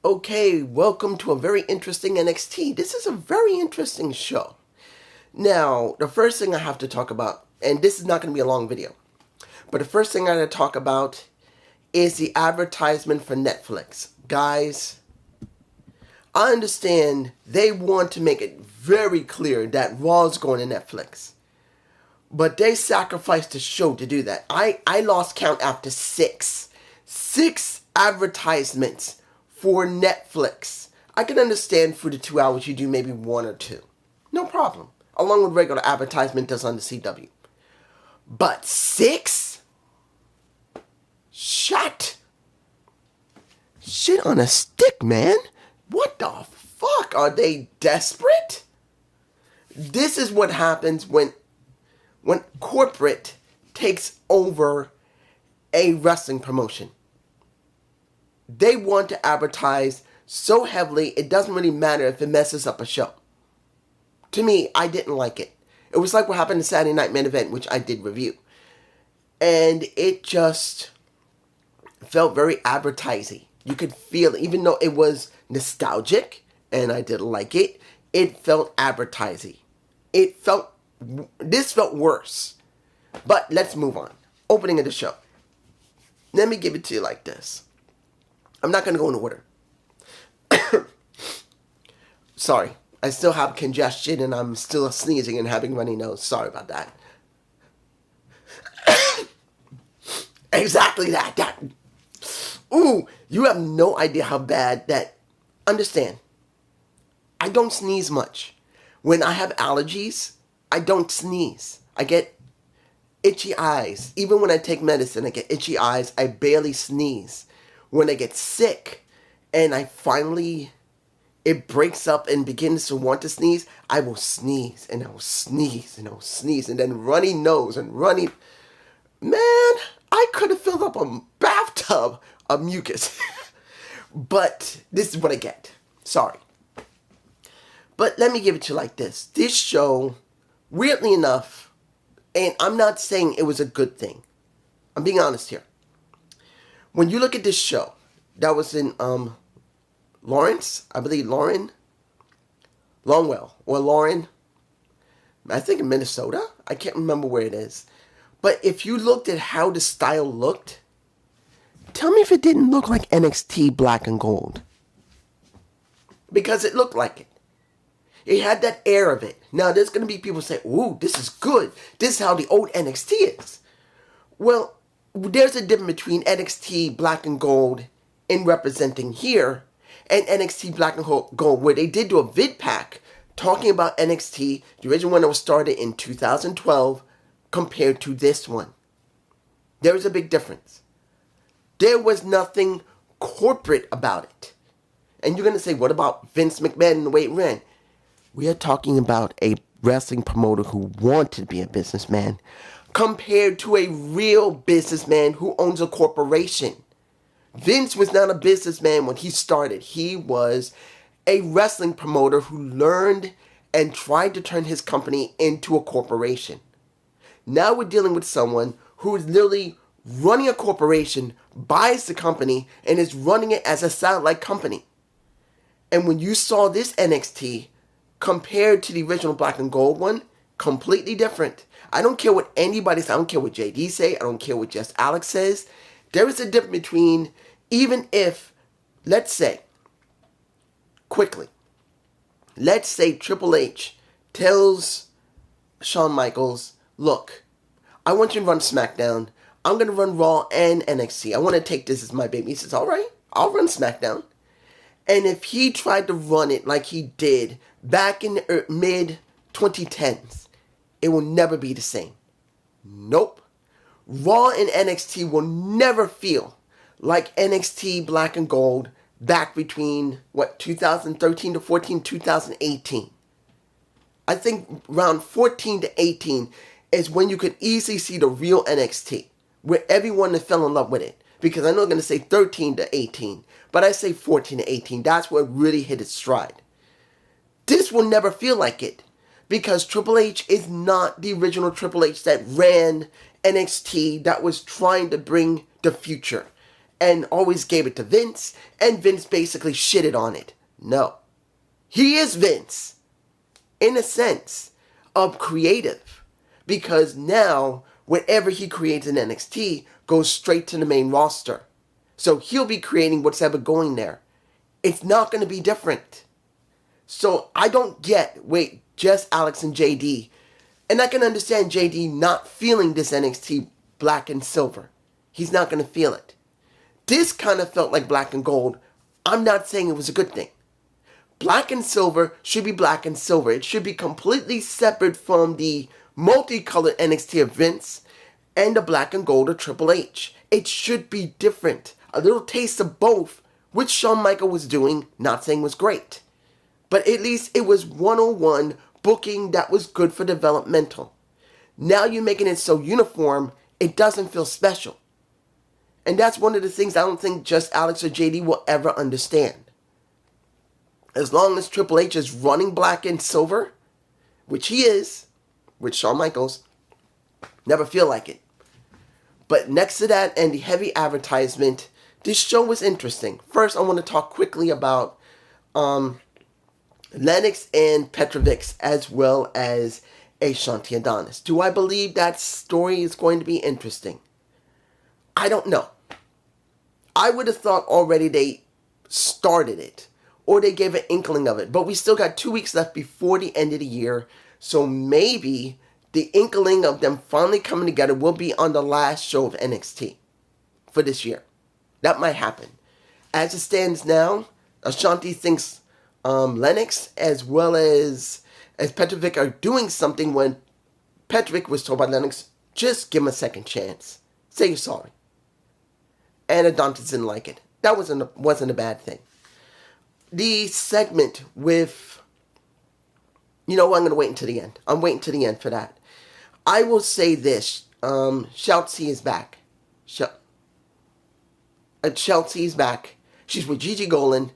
Okay, welcome to a very interesting NXT. This is a very interesting show. Now, the first thing I have to talk about, and this is not going to be a long video, but the first thing I got to talk about is the advertisement for Netflix. Guys, I understand they want to make it very clear that Raw's going to Netflix. But they sacrificed the show to do that. I lost count after six. Six advertisements for Netflix. I can understand for the 2 hours you do maybe one or two. No problem. Along with regular advertisement does on the CW. But six? Shut on a stick, man. What the fuck? Are they desperate? This is what happens when corporate takes over a wrestling promotion. They want to advertise so heavily, it doesn't really matter if it messes up a show. To me, I didn't like it. It was like what happened to Saturday Night Main Event, which I did review. And it just felt very advertising. You could feel it, even though it was nostalgic, and I didn't like it, it felt advertising. This felt worse. But let's move on. Opening of the show. Let me give it to you like this. I'm not going to go in order. Sorry. I still have congestion and I'm still sneezing and having runny nose. Sorry about that. Exactly that. Ooh, you have no idea how bad that... Understand. I don't sneeze much. When I have allergies, I don't sneeze. I get itchy eyes. Even when I take medicine, I get itchy eyes. I barely sneeze. When I get sick and it breaks up and begins to want to sneeze, I will sneeze and I will sneeze and I will sneeze and then runny nose and runny... Man, I could have filled up a bathtub of mucus. But this is what I get. Sorry. But let me give it to you like this. This show, weirdly enough, and I'm not saying it was a good thing. I'm being honest here. When you look at this show, that was in Lawrence, I believe Longwell, or Lauren, I think in Minnesota. I can't remember where it is. But if you looked at how the style looked, tell me if it didn't look like NXT Black and Gold. Because it looked like it. It had that air of it. Now, there's going to be people say, ooh, this is good. This is how the old NXT is. Well, there's a difference between NXT Black and Gold in representing here and NXT Black and Gold, where they did do a vid pack talking about NXT, the original one that was started in 2012, compared to this one. There is a big difference. There was nothing corporate about it. And you're going to say, what about Vince McMahon and the way it ran? We are talking about a wrestling promoter who wanted to be a businessman compared to a real businessman who owns a corporation. Vince was not a businessman when he started. He was a wrestling promoter who learned and tried to turn his company into a corporation. Now we're dealing with someone who is literally running a corporation, buys the company, and is running it as a satellite company. And when you saw this NXT compared to the original Black and Gold one, completely different. I don't care what anybody says. I don't care what JD say. I don't care what Just Alex says. There is a difference between, even if, let's say, quickly, let's say Triple H tells Shawn Michaels, look, I want you to run SmackDown. I'm going to run Raw and NXT. I want to take this as my baby. He says, all right, I'll run SmackDown. And if he tried to run it like he did back in the mid-2010s, it will never be the same. Nope. Raw and NXT will never feel like NXT Black and Gold back between, 2013 to 14, 2018. I think around 14 to 18 is when you could easily see the real NXT, where everyone fell in love with it. Because I know I'm going to say 13 to 18, but I say 14 to 18. That's where it really hit its stride. This will never feel like it, because Triple H is not the original Triple H that ran NXT, that was trying to bring the future. and always gave it to Vince, and Vince basically shitted on it. No. He is Vince, in a sense, of creative. Because now, whatever he creates in NXT goes straight to the main roster. So he'll be creating what's ever going there. It's not going to be different. So I don't get, just Alex and JD. And I can understand JD not feeling this NXT black and silver. He's not going to feel it. This kind of felt like black and gold. I'm not saying it was a good thing. Black and silver should be black and silver. It should be completely separate from the multicolored NXT of Vince and the black and gold of Triple H. It should be different. A little taste of both, which Shawn Michaels was doing, not saying was great. But at least it was 101 booking that was good for developmental. Now you're making it so uniform, it doesn't feel special. And that's one of the things I don't think just Alex or JD will ever understand. As long as Triple H is running black and silver, which he is, with Shawn Michaels, never feel like it. But next to that and the heavy advertisement, this show was interesting. First, I want to talk quickly about Lennox and Petrovic, as well as Shanti Adonis. Do I believe that story is going to be interesting? I don't know. I would have thought already they started it, or they gave an inkling of it. But we still got 2 weeks left before the end of the year, so maybe the inkling of them finally coming together will be on the last show of NXT for this year. That might happen. As it stands now, Ashanti thinks Lennox as well as Petrovic are doing something when Petrovic was told by Lennox, just give him a second chance. Say you're sorry. And Adonis didn't like it. That wasn't a bad thing. The segment with... You know what? I'm going to wait until the end. I'm waiting to the end for that. I will say this. Shotzi is back. Shotzi is back. She's with Gigi Golan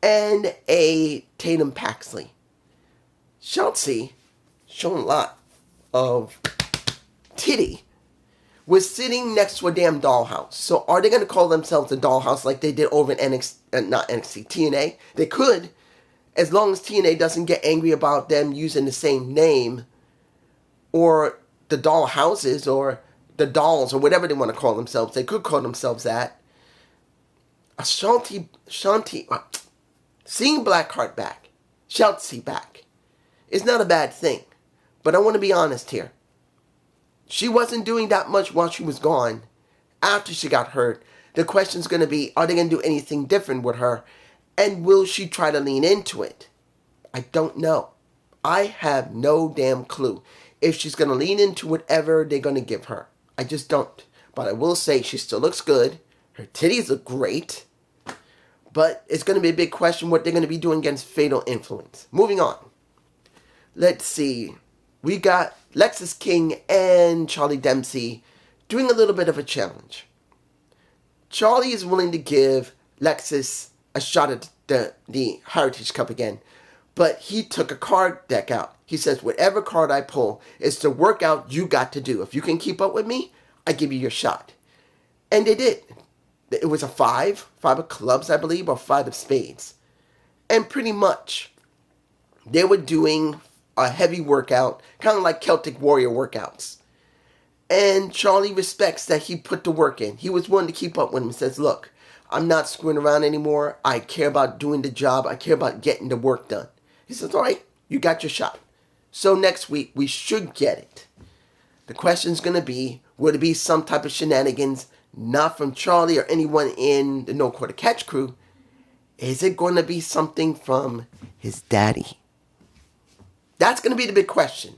and a Tatum Paxley. Shotzi, showing a lot of titty, was sitting next to a damn dollhouse. So are they going to call themselves a dollhouse like they did over in TNA? They could, as long as TNA doesn't get angry about them using the same name, or the dollhouses, or the dolls, or whatever they want to call themselves. They could call themselves that. Shanti, seeing Blackheart back, Shotzi back, is not a bad thing. But I want to be honest here. She wasn't doing that much while she was gone. After she got hurt, the question's going to be, are they going to do anything different with her? And will she try to lean into it? I don't know. I have no damn clue if she's going to lean into whatever they're going to give her. I just don't. But I will say she still looks good. Her titties look great. But it's going to be a big question what they're going to be doing against Fatal Influence. Moving on. Let's see. We got Lexis King and Charlie Dempsey doing a little bit of a challenge. Charlie is willing to give Lexis a shot at the Heritage Cup again. But he took a card deck out. He says, whatever card I pull is the workout you got to do. If you can keep up with me, I give you your shot. And they did. It was a 5 of clubs, I believe, or 5 of spades. And pretty much, they were doing a heavy workout, kind of like Celtic Warrior workouts. And Charlie respects that he put the work in. He was willing to keep up with him and says, look, I'm not screwing around anymore. I care about doing the job. I care about getting the work done. He says, all right, you got your shot. So next week, we should get it. The question's going to be, will it be some type of shenanigans, not from Charlie or anyone in the No Quarter Catch crew? Is it going to be something from his daddy? That's going to be the big question.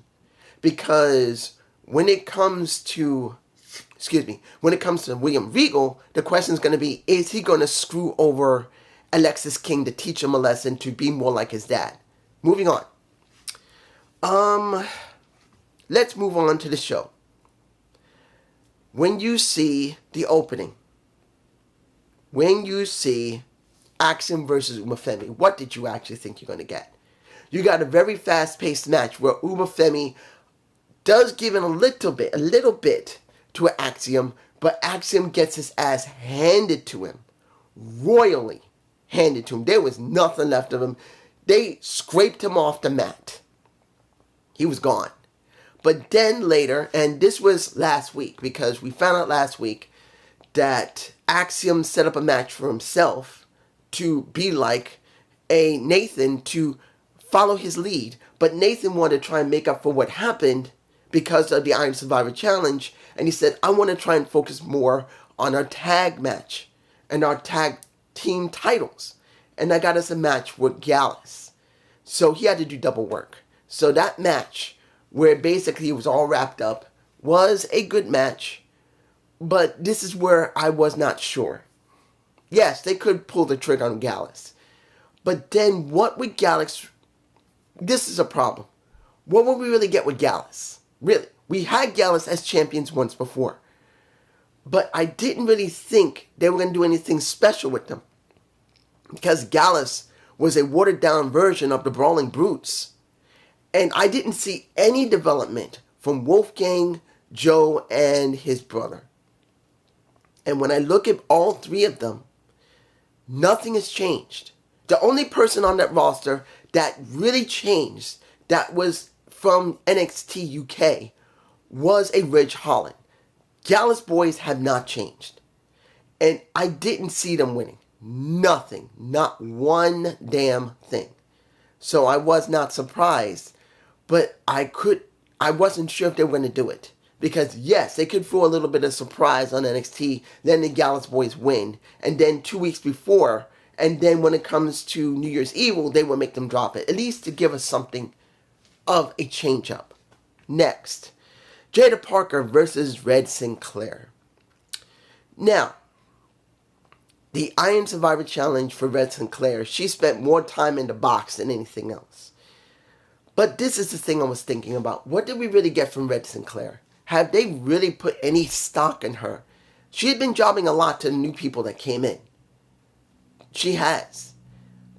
Because when it comes to William Regal, the question is going to be, is he going to screw over Alexis King to teach him a lesson to be more like his dad? Moving on. Let's move on to the show. When you see the opening, when you see Axiom versus Uma Femi, what did you actually think you're going to get? You got a very fast-paced match where Uma Femi does give in a little bit to Axiom, But Axiom gets his ass handed to him. Royally handed to him. There was nothing left of him. They scraped him off the mat. He was gone. But then later, and this was last week, because we found out last week that Axiom set up a match for himself to be like a Nathan, to follow his lead. But Nathan wanted to try and make up for what happened because of the Iron Survivor Challenge. And he said, I want to try and focus more on our tag match and our tag team titles. And I got us a match with Gallus. So he had to do double work. So that match, where basically it was all wrapped up, was a good match. But this is where I was not sure. Yes, they could pull the trigger on Gallus. But then what would Gallus... This is a problem. What would we really get with Gallus? Really. We had Gallus as champions once before. But I didn't really think they were going to do anything special with them. Because Gallus was a watered down version of the Brawling Brutes. And I didn't see any development from Wolfgang, Joe, and his brother. And when I look at all three of them, nothing has changed. The only person on that roster that really changed, that was from NXT UK, was a Ridge Holland. Gallus boys have not changed. And I didn't see them winning. Nothing. Not one damn thing. So I was not surprised. But I wasn't sure if they were going to do it. Because yes, they could throw a little bit of surprise on NXT, then the Gallus boys win. And then 2 weeks before, and then when it comes to New Year's Evil, they will make them drop it. At least to give us something of a change-up. Next, Jada Parker versus Red Sinclair. Now, the Iron Survivor Challenge for Red Sinclair, she spent more time in the box than anything else. But this is the thing I was thinking about. What did we really get from Red Sinclair? Have they really put any stock in her? She had been jobbing a lot to the new people that came in. She has.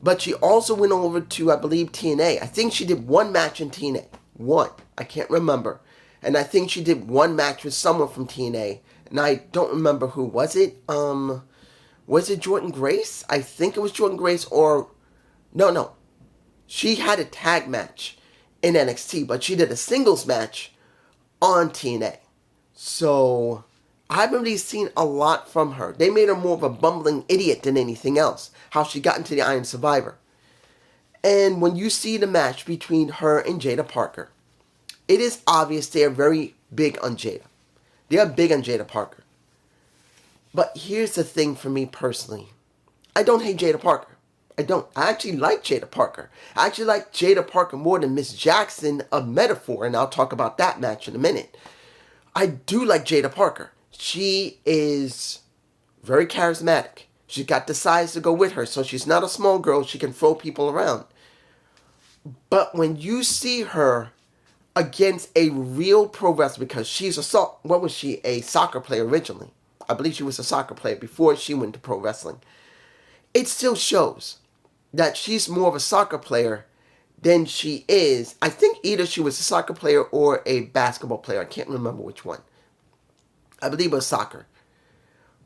But she also went over to, I believe, TNA. I think she did one match in TNA. One. I can't remember. And I think she did one match with someone from TNA. And I don't remember who. Was it? Was it Jordan Grace? I think it was Jordan Grace or... No. She had a tag match in NXT, but she did a singles match on TNA. So, I haven't really seen a lot from her. They made her more of a bumbling idiot than anything else. How she got into the Iron Survivor. And when you see the match between her and Jada Parker, it is obvious they are very big on Jada. They are big on Jada Parker. But here's the thing for me personally. I don't hate Jada Parker. I don't. I actually like Jada Parker. I actually like Jada Parker more than Miss Jackson of Metaphor, and I'll talk about that match in a minute. I do like Jada Parker. She is very charismatic. She's got the size to go with her, so she's not a small girl. She can throw people around. But when you see her against a real pro wrestler, because she's what was she? A soccer player originally. I believe she was a soccer player before she went to pro wrestling. It still shows that she's more of a soccer player than she is. I think either she was a soccer player or a basketball player. I can't remember which one. I believe it was soccer.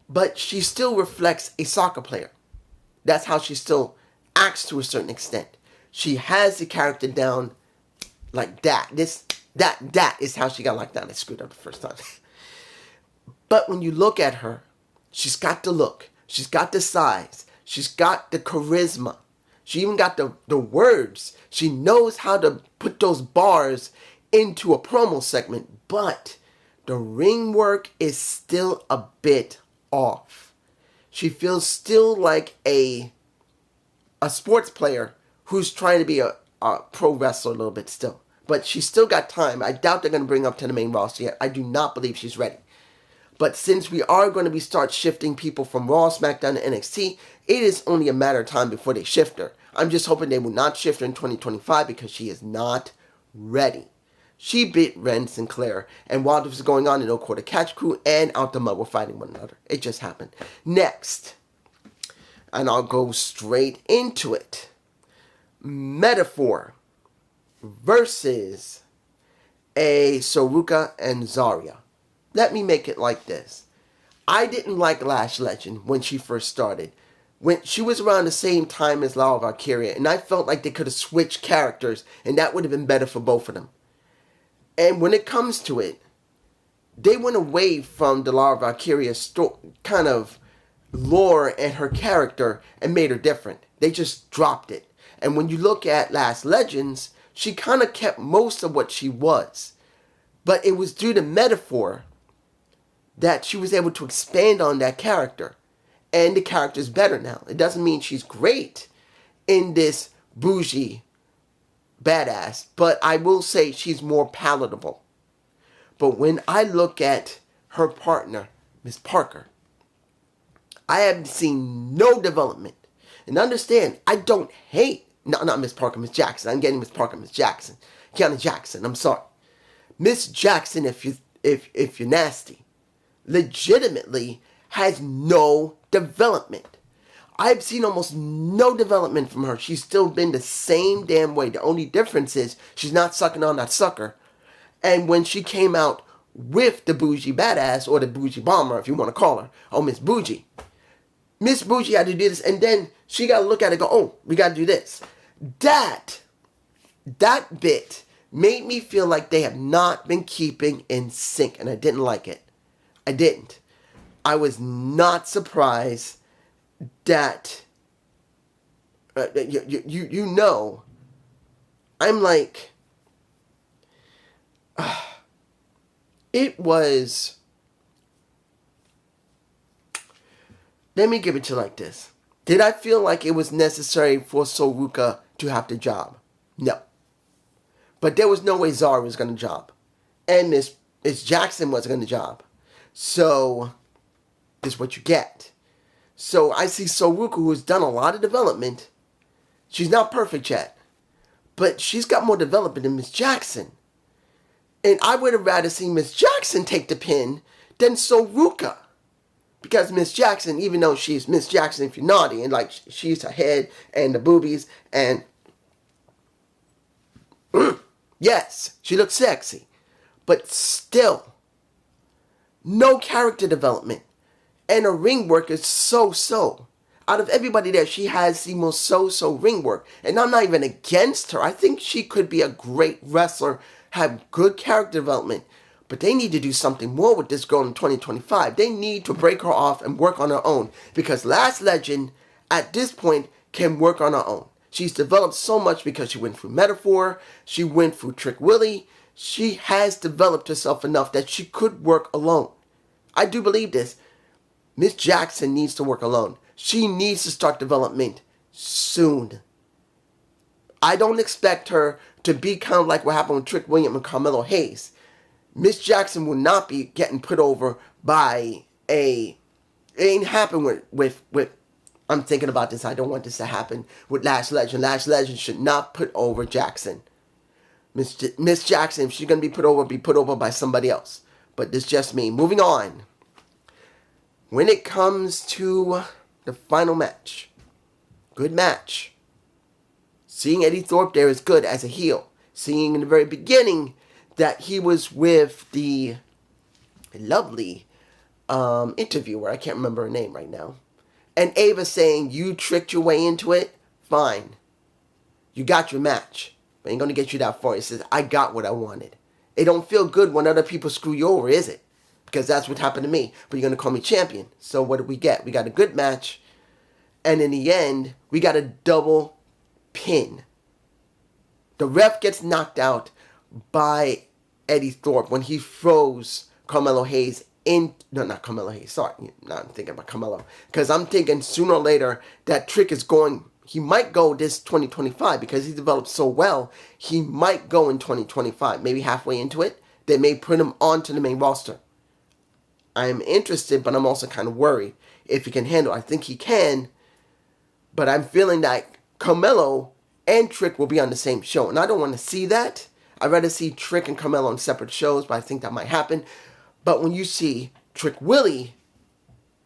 But she still reflects a soccer player. That's how she still acts to a certain extent. She has the character down like that. That is how she got locked down. I screwed up the first time. But when you look at her, she's got the look. She's got the size. She's got the charisma. She even got the words. She knows how to put those bars into a promo segment. But the ring work is still a bit off. She feels still like a sports player who's trying to be a pro wrestler a little bit still. But she's still got time. I doubt they're going to bring her up to the main roster yet. I do not believe she's ready. But since we are going to start shifting people from Raw, SmackDown, to NXT, it is only a matter of time before they shift her. I'm just hoping they will not shift her in 2025 because she is not ready. She beat Ren Sinclair, and while this was going on, the No Quarter Catch Crew and Out the Mud were fighting one another. It just happened. Next, and I'll go straight into it. Metaphor versus a Soruka and Zarya. Let me make it like this. I didn't like Lash Legend when she first started. When she was around the same time as Lara Valkyria, and I felt like they could have switched characters, and that would have been better for both of them. And when it comes to it, they went away from the Lara Valkyria kind of lore and her character and made her different. They just dropped it. And when you look at Last Legends, she kind of kept most of what she was. But it was due to metaphor that she was able to expand on that character. And the character's better now. It doesn't mean she's great in this bougie badass, but I will say she's more palatable. But when I look at her partner, Miss Parker, I have seen no development. And understand, I don't hate, no, not Miss Parker, Miss Jackson. I'm getting Miss Parker, Miss Jackson. Kiana Jackson, I'm sorry. Miss Jackson, if you're nasty, legitimately has no development. I've seen almost no development from her. She's still been the same damn way. The only difference is she's not sucking on that sucker. And when she came out with the bougie badass, or the bougie bomber, if you want to call her, oh, Miss Bougie. Miss Bougie had to do this, and then she got to look at it and go, oh, we got to do this. That bit made me feel like they have not been keeping in sync, and I didn't like it. I didn't. I was not surprised that, you know, I'm like, it was, let me give it to you like this. Did I feel like it was necessary for Soruka to have the job? No. But there was no way Zara was going to job. And Miss Jackson wasn't going to job. So, this is what you get. So, I see Soruka, who's done a lot of development. She's not perfect yet. But she's got more development than Miss Jackson. And I would have rather seen Miss Jackson take the pin than Soruka. Because Miss Jackson, even though she's Miss Jackson if you're naughty, and like she's her head and the boobies, and yes, she looks sexy. But still, no character development. And her ring work is so-so. Out of everybody there, she has the most so-so ring work. And I'm not even against her. I think she could be a great wrestler, have good character development. But they need to do something more with this girl in 2025. They need to break her off and work on her own. Because Last Legend, at this point, can work on her own. She's developed so much because she went through Metaphor. She went through Trick Willie. She has developed herself enough that she could work alone. I do believe this. Miss Jackson needs to work alone. She needs to start development soon. I don't expect her to be kind of like what happened with Trick William and Carmelo Hayes. Miss Jackson will not be getting put over by it ain't happened with I'm thinking about this. I don't want this to happen with Lash Legend. Lash Legend should not put over Jackson. Miss Jackson, if she's going to be put over by somebody else. But this is just me. Moving on. When it comes to the final match, good match. Seeing Eddie Thorpe there is good as a heel. Seeing in the very beginning that he was with the lovely interviewer. I can't remember her name right now. And Ava saying, you tricked your way into it? Fine. You got your match. But ain't going to get you that far. He says, I got what I wanted. It don't feel good when other people screw you over, is it? Because that's what happened to me. But you're going to call me champion. So what did we get? We got a good match. And in the end, we got a double pin. The ref gets knocked out by Eddie Thorpe when he throws Carmelo Hayes in. No, not Carmelo Hayes. Sorry. No, I'm thinking about Carmelo. Because I'm thinking sooner or later that Trick is going. He might go this 2025 because he developed so well. He might go in 2025. Maybe halfway into it. They may put him onto the main roster. I'm interested, but I'm also kind of worried if he can handle it. I think he can. But I'm feeling that Carmelo and Trick will be on the same show. And I don't want to see that. I'd rather see Trick and Carmelo on separate shows, but I think that might happen. But when you see Trick Willie,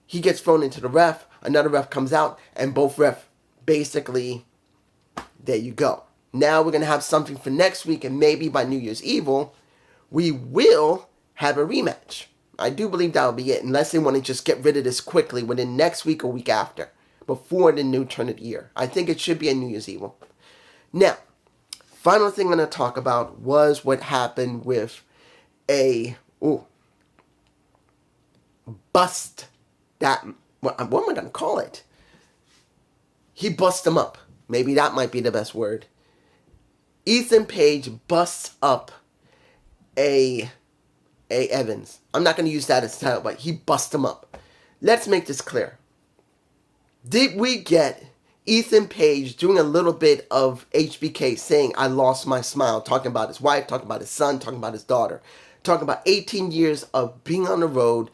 he gets thrown into the ref, another ref comes out, and both ref basically, there you go. Now we're going to have something for next week, and maybe by New Year's Evil, we will have a rematch. I do believe that'll be it, unless they want to just get rid of this quickly within next week or week after, before the new turn of the year. I think it should be a New Year's Evil. Now, final thing I'm going to talk about was what happened with a bust that, what am I going to call it? He busts him up. Maybe that might be the best word. Ethan Page busts up a Evans. I'm not going to use that as title, but he busts him up. Let's make this clear. Did we get Ethan Page doing a little bit of HBK saying, I lost my smile, talking about his wife, talking about his son, talking about his daughter, talking about 18 years of being on the road,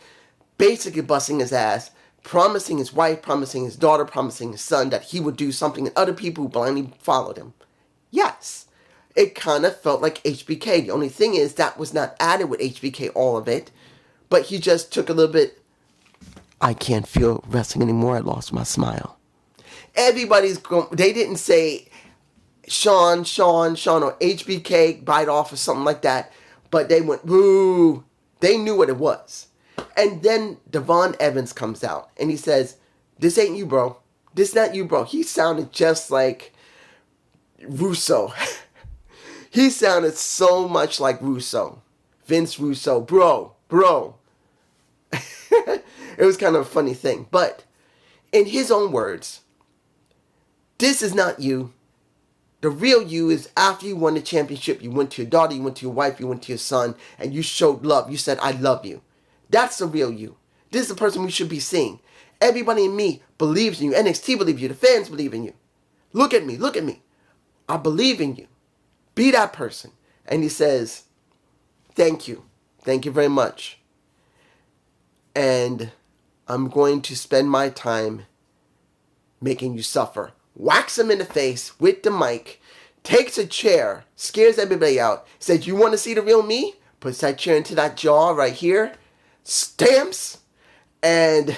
basically busting his ass, promising his wife, promising his daughter, promising his son that he would do something, and other people who blindly followed him? Yes. It kind of felt like HBK. The only thing is that was not added with HBK, all of it. But he just took a little bit, I can't feel wrestling anymore. I lost my smile. Everybody's going, they didn't say Sean, or HBK bite off or something like that. But they went, woo. They knew what it was. And then Devon Evans comes out and he says, this ain't you, bro. This not you, bro. He sounded just like Russo. He sounded so much like Russo. Vince Russo. Bro. It was kind of a funny thing. But in his own words, this is not you. The real you is after you won the championship, you went to your daughter, you went to your wife, you went to your son, and you showed love. You said, I love you. That's the real you. This is the person we should be seeing. Everybody in me believes in you. NXT believes in you. The fans believe in you. Look at me. I believe in you. Be that person. And he says, thank you. Thank you very much. And I'm going to spend my time making you suffer. Whacks him in the face with the mic. Takes a chair. Scares everybody out. Says, you want to see the real me? Puts that chair into that jaw right here. Stamps. And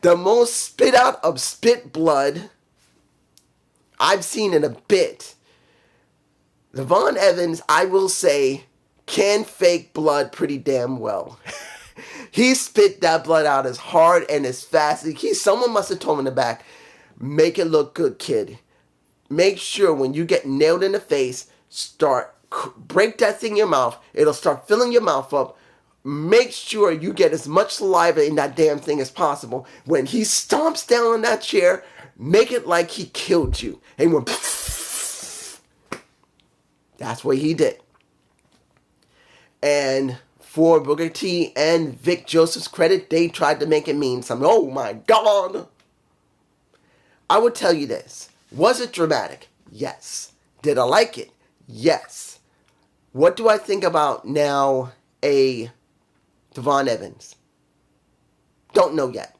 the most spit out of spit blood I've seen in a bit. Devon Evans, I will say, can fake blood pretty damn well. He spit that blood out as hard and as fast. Someone must have told him in the back, make it look good, kid. Make sure when you get nailed in the face, break that thing in your mouth. It'll start filling your mouth up. Make sure you get as much saliva in that damn thing as possible. When he stomps down on that chair, make it like he killed you. And he went, that's what he did. And for Booker T and Vic Joseph's credit, they tried to make it mean something. Oh my God. I would tell you this. Was it dramatic? Yes. Did I like it? Yes. What do I think about now a Devon Evans? Don't know yet.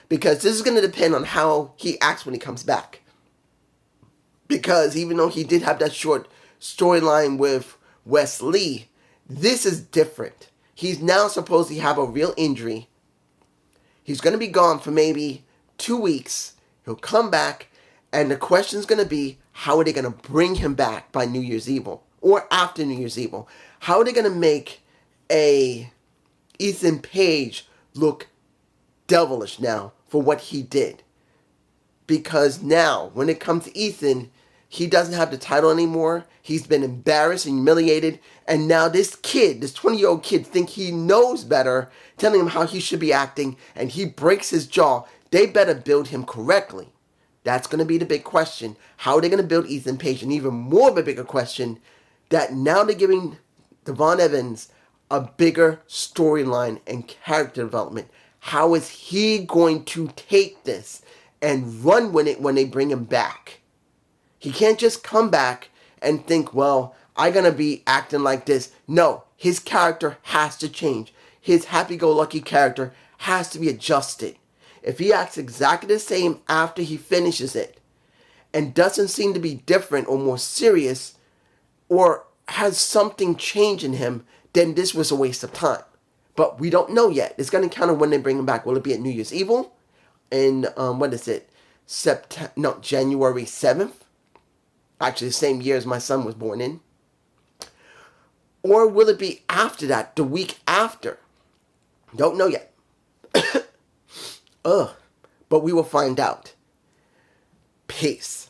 Because this is going to depend on how he acts when he comes back. Because even though he did have that short storyline with Wes Lee, this is different. He's now supposed to have a real injury. He's going to be gone for maybe 2 weeks. He'll come back, and the question's going to be, how are they going to bring him back by New Year's Evil? Or after New Year's Evil? How are they going to make a Ethan Page look devilish now for what he did? Because now, when it comes to Ethan, he doesn't have the title anymore. He's been embarrassed and humiliated. And now this kid, this 20-year-old kid, think he knows better, telling him how he should be acting, and he breaks his jaw. They better build him correctly. That's going to be the big question. How are they going to build Ethan Page? And even more of a bigger question, that now they're giving Devon Evans a bigger storyline and character development. How is he going to take this and run with it when they bring him back? He can't just come back and think, well, I'm going to be acting like this. No, his character has to change. His happy-go-lucky character has to be adjusted. If he acts exactly the same after he finishes it and doesn't seem to be different or more serious or has something change in him, then this was a waste of time. But we don't know yet. It's going to count on when they bring him back. Will it be at New Year's Evil? In, January 7th? Actually, the same year as my son was born in. Or will it be after that, the week after? Don't know yet. Ugh. But we will find out. Peace.